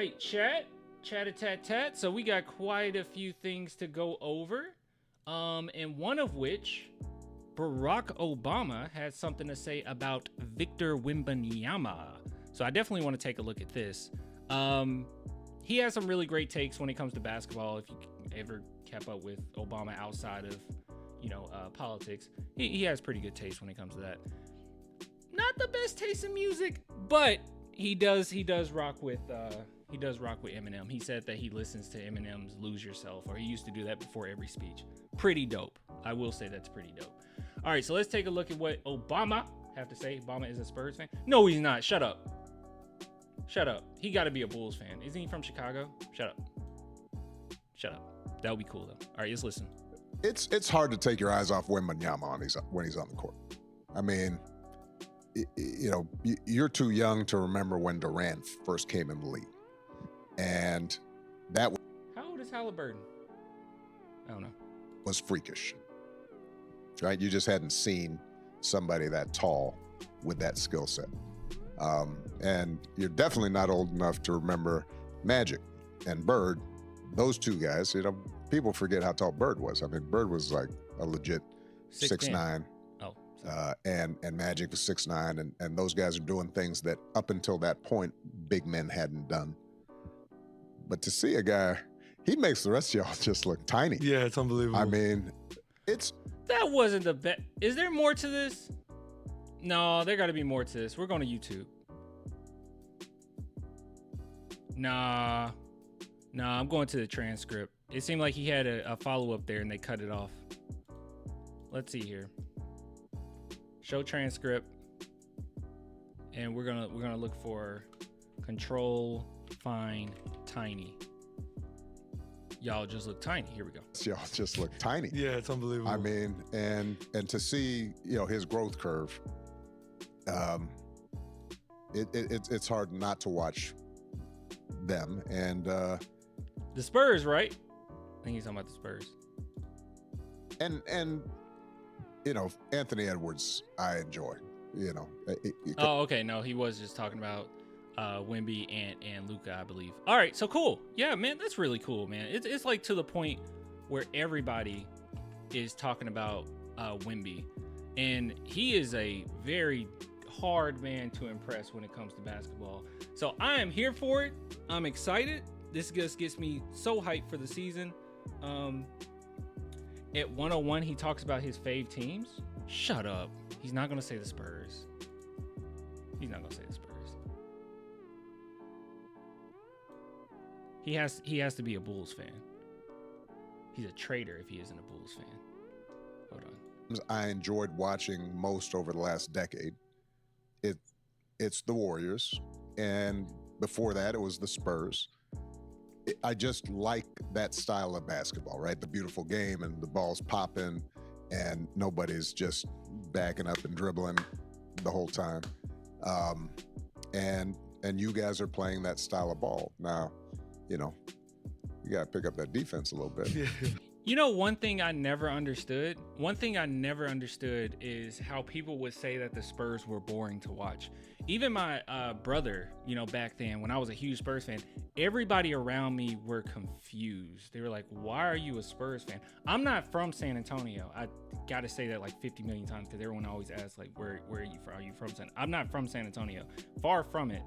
right, chat-a-tat-tat. So we got quite a few things to go over. And one of which, Barack Obama had something to say about Victor Wembanyama. So I definitely want to take a look at this. He has some really great takes when it comes to basketball. If you ever kept up with Obama outside of, politics, he has pretty good taste when it comes to that. Not the best taste in music, but he does rock with Eminem. He said that he listens to Eminem's "Lose Yourself," or he used to do that before every speech. Pretty dope. I will say that's pretty dope. All right, so let's take a look at what Obama have to say. Obama is a Spurs fan. No, he's not. Shut up. He got to be a Bulls fan. Isn't he from Chicago? Shut up. That would be cool though. All right, let's listen. It's hard to take your eyes off Wembanyama when he's on the court. I mean, you're too young to remember when Durant first came in the league, and that How old is Halliburton? I don't know. was freakish, right? You just hadn't seen somebody that tall with that skill set. And you're definitely not old enough to remember Magic and Bird. Those two guys, people forget how tall Bird was. I mean, Bird was like a legit 6'9". Oh, and Magic was 6'9", and those guys are doing things that up until that point, big men hadn't done. But to see a guy, he makes the rest of y'all just look tiny. Yeah, it's unbelievable. I mean, that wasn't the best. Is there more to this? No, there got to be more to this. We're going to YouTube. Nah, I'm going to the transcript. It seemed like he had a follow-up there and they cut it off. Let's see here. Show transcript. And we're gonna look for control, find, tiny. Y'all just look tiny. Here we go. y'all just look tiny. Yeah, it's unbelievable. I mean, and to see, his growth curve, it's hard not to watch them. And the Spurs, right? I think he's talking about the Spurs. And Anthony Edwards, I enjoy. Oh, okay. No, he was just talking about Wemby and Luka, I believe. All right, so cool. Yeah, man, that's really cool, man. It's like to the point where everybody is talking about Wemby, and he is a very hard man to impress when it comes to basketball. So I am here for it. I'm excited. This just gets me so hyped for the season. At 101, he talks about his fave teams. Shut up. He's not going to say the Spurs. He's not going to say the Spurs. He has to be a Bulls fan. He's a traitor if he isn't a Bulls fan. Hold on. I enjoyed watching most over the last decade. It's the Warriors, and before that, it was the Spurs. I just like that style of basketball, right? The beautiful game and the ball's popping and nobody's just backing up and dribbling the whole time. And you guys are playing that style of ball. Now, you got to pick up that defense a little bit. One thing I never understood is how people would say that the Spurs were boring to watch. Even my brother, back then when I was a huge Spurs fan, everybody around me were confused. They were like, why are you a Spurs fan? I'm not from San Antonio. I got to say that like 50 million times because everyone always asks like, where are you from? Are you from I'm not from San Antonio. Far from it.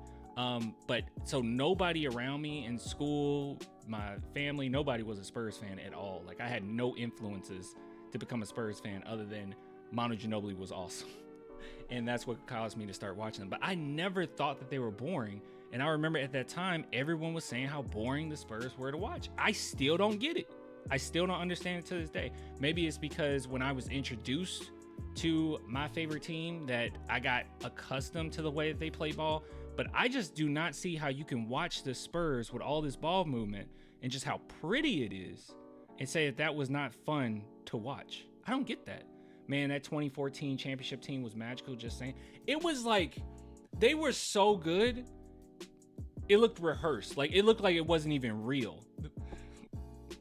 But so nobody around me in school, my family, nobody was a Spurs fan at all. Like I had no influences to become a Spurs fan other than Manu Ginobili was awesome. And that's what caused me to start watching them. But I never thought that they were boring. And I remember at that time, everyone was saying how boring the Spurs were to watch. I still don't get it. I still don't understand it to this day. Maybe it's because when I was introduced to my favorite team that I got accustomed to the way that they play ball. But I just do not see how you can watch the Spurs with all this ball movement and just how pretty it is and say that was not fun to watch. I don't get that. Man, that 2014 championship team was magical, just saying. It was like, they were so good, it looked rehearsed. Like, it looked like it wasn't even real.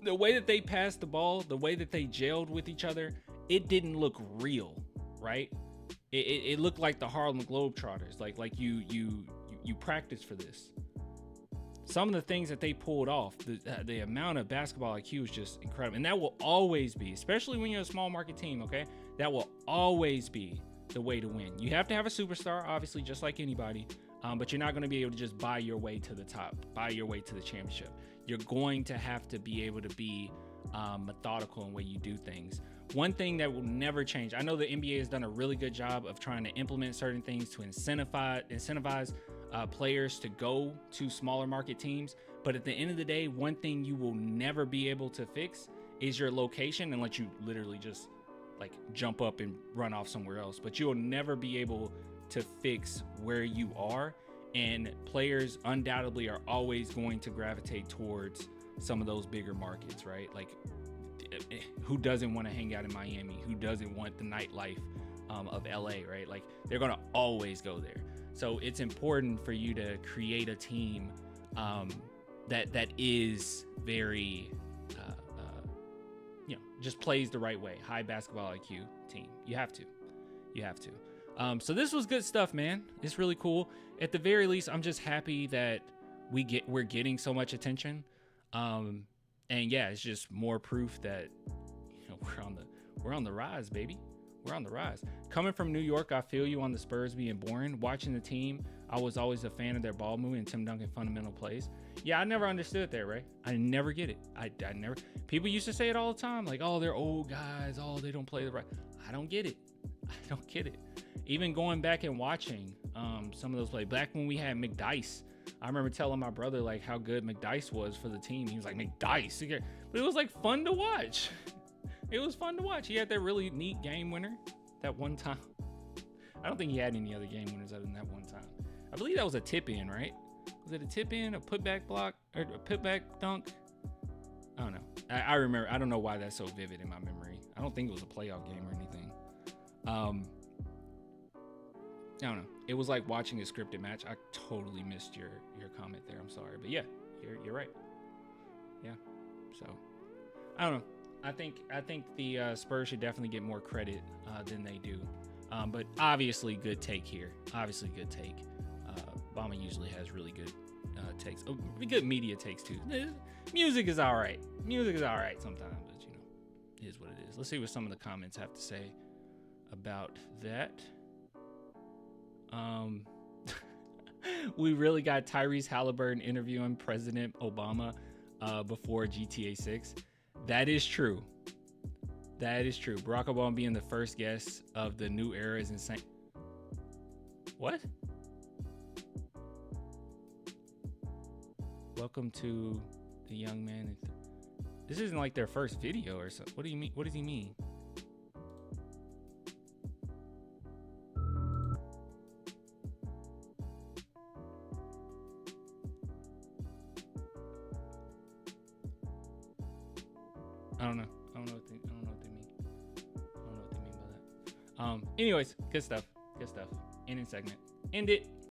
The way that they passed the ball, the way that they gelled with each other, it didn't look real, right? It looked like the Harlem Globetrotters. Like you practiced for this. some of the things that they pulled off, the amount of basketball IQ is just incredible. And that will always be, especially when you're a small market team, okay? That will always be the way to win. You have to have a superstar, obviously, just like anybody, but you're not going to be able to just buy your way to the top, buy your way to the championship. You're going to have to be able to be methodical in the way you do things. One thing that will never change, I know the NBA has done a really good job of trying to implement certain things to incentivize players to go to smaller market teams. But at the end of the day, one thing you will never be able to fix is your location, and let you literally just like jump up and run off somewhere else. But you'll never be able to fix where you are. And players undoubtedly are always going to gravitate towards some of those bigger markets, right? Like, who doesn't want to hang out in Miami? Who doesn't want the nightlife of LA, right? Like, they're going to always go there. So it's important for you to create a team that is very, just plays the right way. High basketball IQ team. You have to. So this was good stuff, man. It's really cool. At the very least, I'm just happy that we're getting so much attention. And yeah, it's just more proof that we're on the rise, baby. We're on the rise. Coming from New York, I feel you on the Spurs being boring. Watching the team, I was always a fan of their ball movement and Tim Duncan fundamental plays. Yeah, I never understood that, right? I never get it. I never. People used to say it all the time, like, oh, they're old guys. Oh, they don't play the right. I don't get it. Even going back and watching some of those plays, back when we had McDice, I remember telling my brother like how good McDice was for the team. He was like, McDice, but it was like fun to watch. It was fun to watch. He had that really neat game winner that one time. I don't think he had any other game winners other than that one time. I believe that was a tip in, right? Was it a tip in, a putback block, or a putback dunk? I don't know. I remember. I don't know why that's so vivid in my memory. I don't think it was a playoff game or anything. I don't know. It was like watching a scripted match. I totally missed your comment there. I'm sorry, but yeah, you're right. Yeah. So I don't know. I think the Spurs should definitely get more credit than they do. But obviously, good take here. Obviously, good take. Bama usually has really good takes. Oh, good media takes too. Music is all right. Sometimes, but it is what it is. Let's see what some of the comments have to say about that. We really got Tyrese Halliburton interviewing President Obama before GTA 6. That is true. Barack Obama being the first guest of the new era is insane. What? Welcome to the young man. This isn't like their first video or something. What do you mean? What does he mean? I don't know what they mean. Anyways, good stuff. Ending segment. End it.